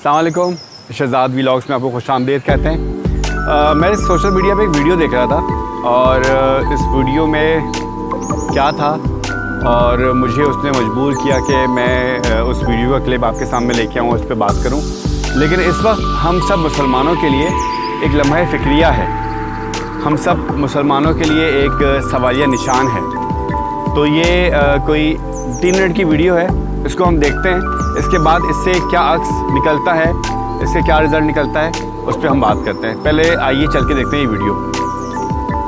अस्सलाम वालेकुम, शहजाद व्लॉग्स में आपको खुशामदीद कहते हैं। मैं सोशल मीडिया पे एक वीडियो देख रहा था और इस वीडियो में क्या था और मुझे उसने मजबूर किया कि मैं उस वीडियो का क्लिप आपके सामने लेके आऊँ, उस पर बात करूँ। लेकिन इस वक्त हम सब मुसलमानों के लिए एक लम्हा फ़िक्रिया है, हम सब मुसलमानों के लिए एक सवालिया निशान है। तो ये कोई 3 मिनट की वीडियो है, इसको हम देखते हैं। इसके बाद इससे क्या अक्स निकलता है, इससे क्या रिज़ल्ट निकलता है, उस पर हम बात करते हैं। पहले आइए चल के देखते हैं ये वीडियो।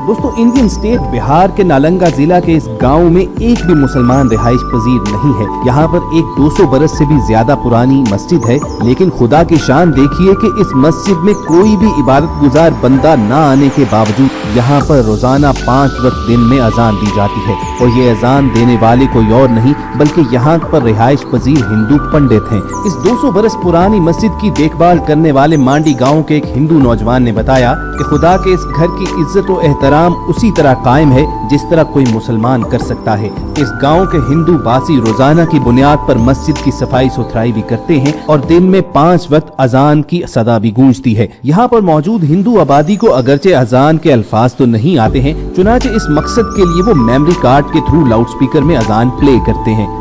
दोस्तों, इंडियन स्टेट बिहार के नालंदा जिला के इस गांव में एक भी मुसलमान रिहाइश पजीर नहीं है। यहाँ पर एक 200 बरस से भी ज्यादा पुरानी मस्जिद है, लेकिन खुदा की शान देखिए कि इस मस्जिद में कोई भी इबादत गुजार बंदा ना आने के बावजूद यहाँ पर रोजाना 5 वक्त दिन में अजान दी जाती है। और ये अजान देने वाले कोई और नहीं बल्कि यहाँ पर रिहाइश पजीर हिंदू पंडित हैं। इस 200 बरस पुरानी मस्जिद की देखभाल करने वाले मांडी गाँव के एक हिंदू नौजवान ने बताया कि खुदा के इस घर की इज्जत और एहतराम उसी तरह कायम है जिस तरह कोई मुसलमान कर सकता है। इस गांव के हिंदू बासी रोजाना की बुनियाद पर मस्जिद की सफाई सुथराई भी करते हैं और दिन में 5 वक्त अजान की सदा भी गूंजती है। यहाँ पर मौजूद हिंदू आबादी को अगरचे अजान के अल्फाज तो नहीं आते हैं, चुनाचे इस मकसद के लिए वो मेमोरी कार्ड के थ्रू लाउडस्पीकर में अजान प्ले करते हैं।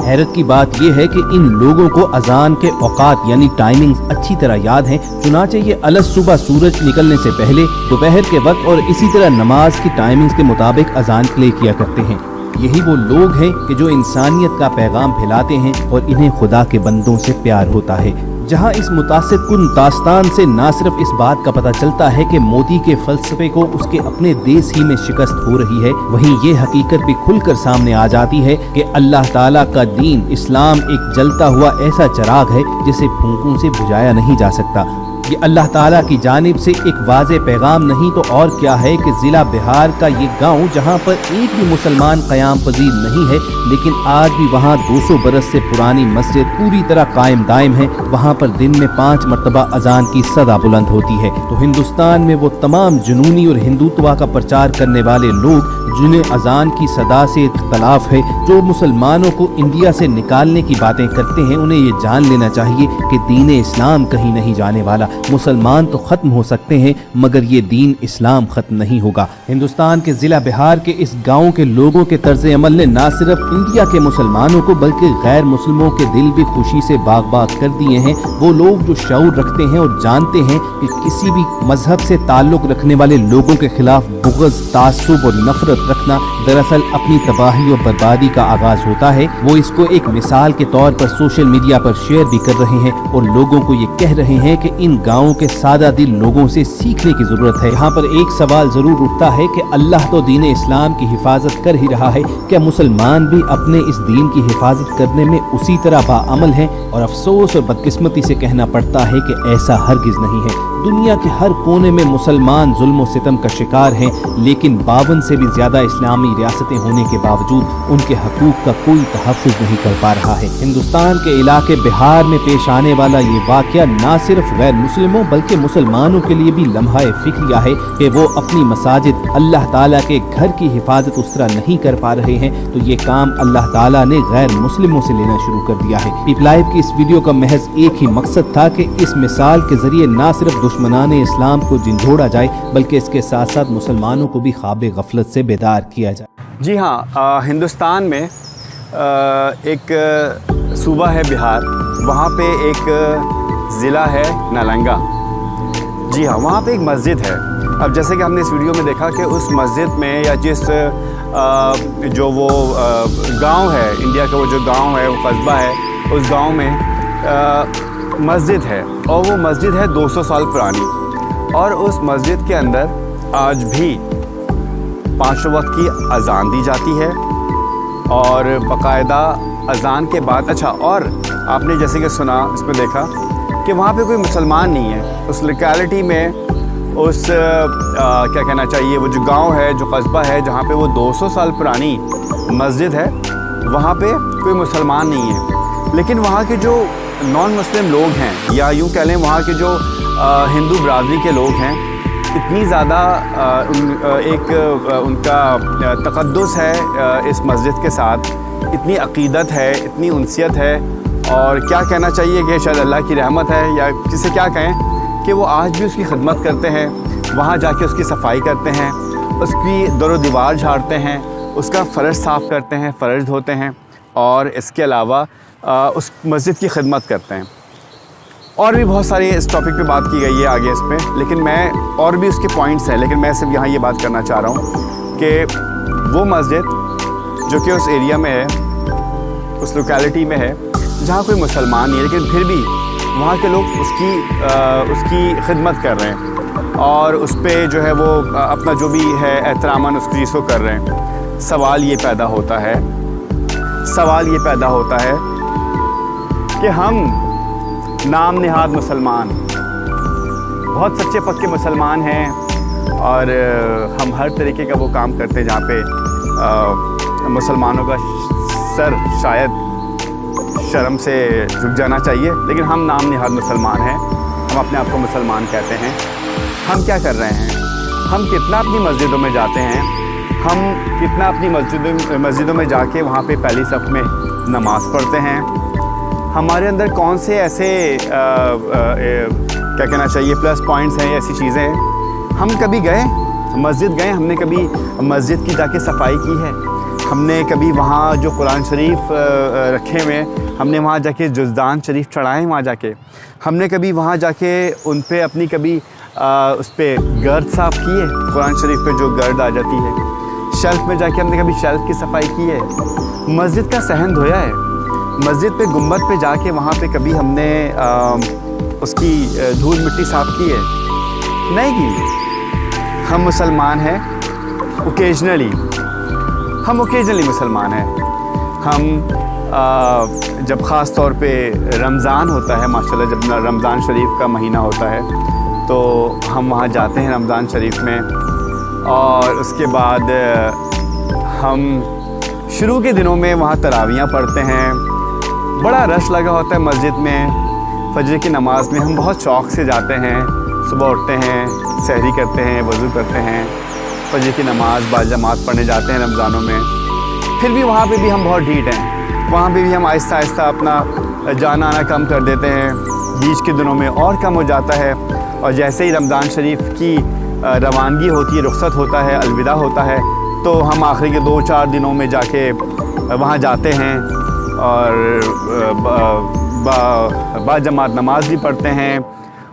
हैरत की बात यह है कि इन लोगों को अजान के औकात यानी टाइमिंग्स अच्छी तरह याद हैं। चुनाचे ये अलग सुबह सूरज निकलने से पहले, दोपहर के वक्त और इसी तरह नमाज की टाइमिंग्स के मुताबिक अजान प्ले किया करते हैं। यही वो लोग हैं कि जो इंसानियत का पैगाम फैलाते हैं और इन्हें खुदा के बंदों से प्यार होता है। जहां इस मुतासिरकुन दास्तान से न सिर्फ इस बात का पता चलता है कि मोदी के फलसफे को उसके अपने देश ही में शिकस्त हो रही है, वहीं ये हकीकत भी खुलकर सामने आ जाती है कि अल्लाह ताला का दीन इस्लाम एक जलता हुआ ऐसा चिराग है जिसे फूंकों से बुझाया नहीं जा सकता। ये अल्लाह ताला की जानिब से एक वाज़े पैगाम नहीं तो और क्या है कि जिला बिहार का ये गांव जहां पर एक भी मुसलमान क़याम पजीर नहीं है, लेकिन आज भी वहां 200 बरस से पुरानी मस्जिद पूरी तरह कायम दायम है। वहां पर दिन में 5 मरतबा अजान की सदा बुलंद होती है। तो हिंदुस्तान में वो तमाम जुनूनी और हिंदुत्व का प्रचार करने वाले लोग जिन्हें अजान की सदा से इख्तलाफ है, जो मुसलमानों को इंडिया से निकालने की बातें करते हैं, उन्हें ये जान लेना चाहिए कि दीन इस्लाम कहीं नहीं जाने वाला। मुसलमान तो खत्म हो सकते हैं मगर ये दीन इस्लाम खत्म नहीं होगा। हिंदुस्तान के जिला बिहार के इस गांव के लोगों के तर्ज अमल ने न सिर्फ इंडिया के मुसलमानों को बल्कि गैर मुस्लिमों के दिल भी खुशी से बाग बाग कर दिए हैं। वो लोग जो शऊर रखते हैं और जानते हैं कि किसी भी मजहब से ताल्लुक रखने वाले लोगों के खिलाफ बुग़्ज़, तासुब और नफरत रखना दरअसल अपनी तबाही और बर्बादी का आगाज होता है। वो इसको एक मिसाल के तौर पर सोशल मीडिया पर शेयर भी कर रहे हैं और लोगों को ये कह रहे हैं कि इन गाँवों के सादा दिल लोगों से सीखने की जरूरत है। यहाँ पर एक सवाल जरूर उठता है कि अल्लाह तो दीन इस्लाम की हिफाजत कर ही रहा है, क्या मुसलमान भी अपने इस दीन की हिफाजत करने में उसी तरह बाअमल हैं? और अफसोस और बदकिस्मती से कहना पड़ता है कि ऐसा हरगिज नहीं है। दुनिया के हर कोने में मुसलमान जुल्म और सितम का शिकार हैं, लेकिन 52 से भी ज्यादा इस्लामी रियासतें होने के बावजूद उनके हकूक का कोई तहफ़्फ़ुज़ नहीं कर पा रहा है। हिंदुस्तान के इलाके बिहार में पेश आने वाला ये वाक़या न सिर्फ गैर मुस्लिमों बल्कि मुसलमानों के लिए भी लम्हा फ़िक्रिया है कि वो अपनी मसाजिद अल्लाह ताला के घर की हिफाजत उस तरह नहीं कर पा रहे हैं। तो ये काम अल्लाह ताला ने गैर मुस्लिमों से लेना शुरू कर दिया है। पीपल लाइव की इस वीडियो का महज एक ही मकसद था कि इस मिसाल के जरिए न सिर्फ दुश्मनाने इस्लाम को झंझोड़ा जाए बल्कि इसके साथ साथ मुसलमानों को भी ख्वाब गफलत से बेदार किया जाए। जी हाँ, हिंदुस्तान में एक सूबा है बिहार, वहाँ पे एक ज़िला है नालंदा। जी हाँ, वहाँ पे एक मस्जिद है। अब जैसे कि हमने इस वीडियो में देखा कि उस मस्जिद में या जिस जो वो गांव है, इंडिया का वो जो गांव है, वो कस्बा है, उस गांव में मस्जिद है और वो मस्जिद है 200 साल पुरानी। और उस मस्जिद के अंदर आज भी 5 वक्त की अजान दी जाती है और बाकायदा अजान के बाद और आपने जैसे कि सुना, इसमें देखा कि वहाँ पे कोई मुसलमान नहीं है उस लोकेलिटी में, उस क्या कहना चाहिए, वो जो गांव है, जो कस्बा है, जहाँ पे वो 200 साल पुरानी मस्जिद है, वहाँ पे कोई मुसलमान नहीं है। लेकिन वहाँ के जो नॉन मुस्लिम लोग हैं, या यूँ कह लें वहाँ के जो हिंदू बरादरी के लोग हैं, इतनी ज़्यादा उनका तक़द्दुस है इस मस्जिद के साथ, इतनी अक़ीदत है, इतनी उनसियत है और क्या कहना चाहिए कि शायद अल्लाह की रहमत है या किसे क्या कहें कि वो आज भी उसकी खिदमत करते हैं, वहाँ जाके उसकी सफाई करते हैं, उसकी दरो दीवार झाड़ते हैं, उसका फ़र्श साफ़ करते हैं, फ़र्श धोते हैं और इसके अलावा उस मस्जिद की खिदमत करते हैं। और भी बहुत सारी इस टॉपिक पे बात की गई है आगे इस पर, लेकिन मैं और भी उसके पॉइंट्स हैं, लेकिन मैं सिर्फ यहाँ ये बात करना चाह रहा हूँ कि वो मस्जिद जो कि उस एरिया में है, उस लोकेलिटी में है जहाँ कोई मुसलमान नहीं है, लेकिन फिर भी वहाँ के लोग उसकी खिदमत कर रहे हैं और उस पर जो है वो अपना जो भी है एहतरामन उस चीज़ को कर रहे हैं। सवाल ये पैदा होता है कि हम नाम निहाद मुसलमान, बहुत सच्चे पक्के मुसलमान हैं और हम हर तरीके का वो काम करते हैं जहाँ पे मुसलमानों का सर शायद शर्म से झुक जाना चाहिए, लेकिन हम नाम निहाद मुसलमान हैं, हम अपने आप को मुसलमान कहते हैं। हम क्या कर रहे हैं, हम कितना अपनी मस्जिदों में जाते हैं, हम कितना अपनी मस्जिदों में जाके वहाँ पे पहली सफ़ में नमाज़ पढ़ते हैं। हमारे अंदर कौन से ऐसे क्या कहना चाहिए प्लस पॉइंट्स हैं, ऐसी चीज़ें हैं। हम कभी मस्जिद गए, हमने कभी मस्जिद की जाके सफाई की है, हमने कभी वहाँ जो कुरान शरीफ रखे हुए हैं हमने वहाँ जाके जुज़दान शरीफ चढ़ाए हैं, वहाँ जाके हमने कभी वहाँ जाके उन पे अपनी कभी उस पर गर्द साफ़ की है, कुरान शरीफ पे जो गर्द आ जाती है, शेल्फ़ में जाके हमने कभी शेल्फ़ की सफाई की है, मस्जिद का सहन धोया है, मस्जिद पे गुम्बद पे जाके वहाँ पे कभी हमने उसकी धूल मिट्टी साफ़ की है? नहीं की। हम मुसलमान हैं ओकेजनली मुसलमान हैं। हम जब ख़ास तौर पे रमज़ान होता है, माशाल्लाह जब रमज़ान शरीफ का महीना होता है तो हम वहाँ जाते हैं रमज़ान शरीफ में, और उसके बाद हम शुरू के दिनों में वहाँ तरावियाँ पढ़ते हैं, बड़ा रश लगा होता है मस्जिद में। फजर की नमाज़ में हम बहुत शौक़ से जाते हैं, सुबह उठते हैं, सहरी करते हैं, वज़ू करते हैं, फजर की नमाज़ बाजमात पढ़ने जाते हैं रमज़ानों में। फिर भी वहाँ पे भी हम बहुत ढीठ हैं, वहाँ पे भी हम आहिस्ता आहिस्ता अपना जाना आना कम कर देते हैं, बीच के दिनों में और कम हो जाता है। और जैसे ही रमज़ान शरीफ की रवानगी होती है, रुख़्सत होता है, अलविदा होता है, तो हम आखिरी के 2-4 दिनों में जाके वहाँ जाते हैं और बाजमात नमाज भी पढ़ते हैं,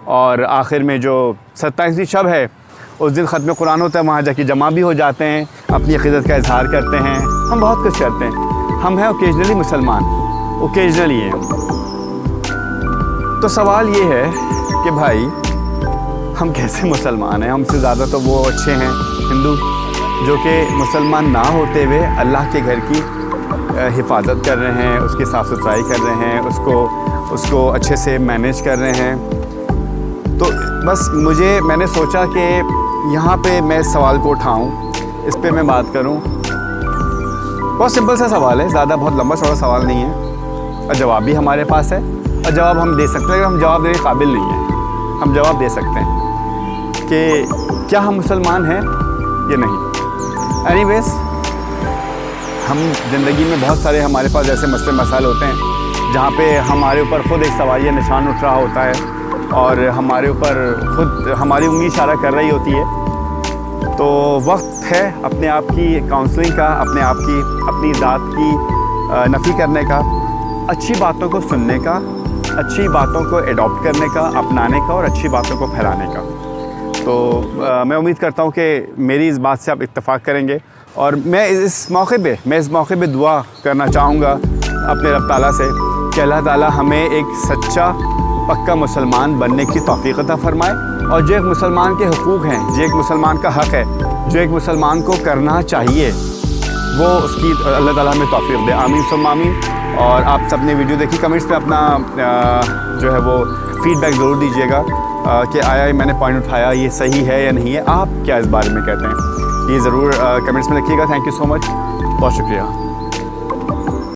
और आखिर में जो 27वीं शब है उस दिन ख़त्म कुरान होता है, वहाँ जाके जमा भी हो जाते हैं, अपनी अक़ीदत का इजहार करते हैं। हम बहुत कुछ करते हैं, हम हैं ओकेजनली मुसलमान, ओकेजनली हैं। तो सवाल ये है कि भाई हम कैसे मुसलमान हैं? हमसे ज़्यादा तो वो अच्छे हैं हिंदू जो कि मुसलमान ना होते हुए अल्लाह के घर की हिफाजत कर रहे हैं, उसकी साफ़ सुथराई कर रहे हैं, उसको अच्छे से मैनेज कर रहे हैं। तो बस मैंने सोचा कि यहाँ पे मैं इस सवाल को उठाऊँ, इस पे मैं बात करूँ। बहुत सिंपल सा सवाल है, ज़्यादा बहुत लंबा चौड़ा सवाल नहीं है, और जवाब भी हमारे पास है, और जवाब हम दे सकते हैं। हम जवाब देने के काबिल नहीं हैं, हम जवाब दे सकते हैं कि क्या हम मुसलमान हैं या नहीं। एनीवेज़, हम ज़िंदगी में बहुत सारे हमारे पास ऐसे मसले मसाइल होते हैं जहाँ पे हमारे ऊपर ख़ुद एक सवालिया निशान उठ रहा होता है और हमारे ऊपर खुद हमारी उंगली इशारा कर रही होती है। तो वक्त है अपने आप की काउंसलिंग का, अपने आप की अपनी ज़ात की नफ़ी करने का, अच्छी बातों को सुनने का, अच्छी बातों को एडॉप्ट करने का, अपनाने का, और अच्छी बातों को फैलाने का। तो मैं उम्मीद करता हूँ कि मेरी इस बात से आप इत्तेफाक करेंगे, और मैं इस मौके पे दुआ करना चाहूँगा अपने रब ताला से कि अल्लाह ताला हमें एक सच्चा पक्का मुसलमान बनने की तौफ़ीक़ अता फ़रमाए, और जो एक मुसलमान के हुकूक़ हैं, जो एक मुसलमान का हक़ है, जो एक मुसलमान को करना चाहिए, वो उसकी अल्लाह ताला हमें तौफ़ीक़ दे। आमीन सुम्मा आमीन। और आप सब ने वीडियो देखी, कमेंट्स में अपना जो है वो फ़ीडबैक ज़रूर दीजिएगा कि आया मैंने पॉइंट उठाया ये सही है या नहीं है, आप क्या इस बारे में कहते हैं, ये ज़रूर कमेंट्स में लिखिएगा। थैंक यू सो मच, बहुत शुक्रिया।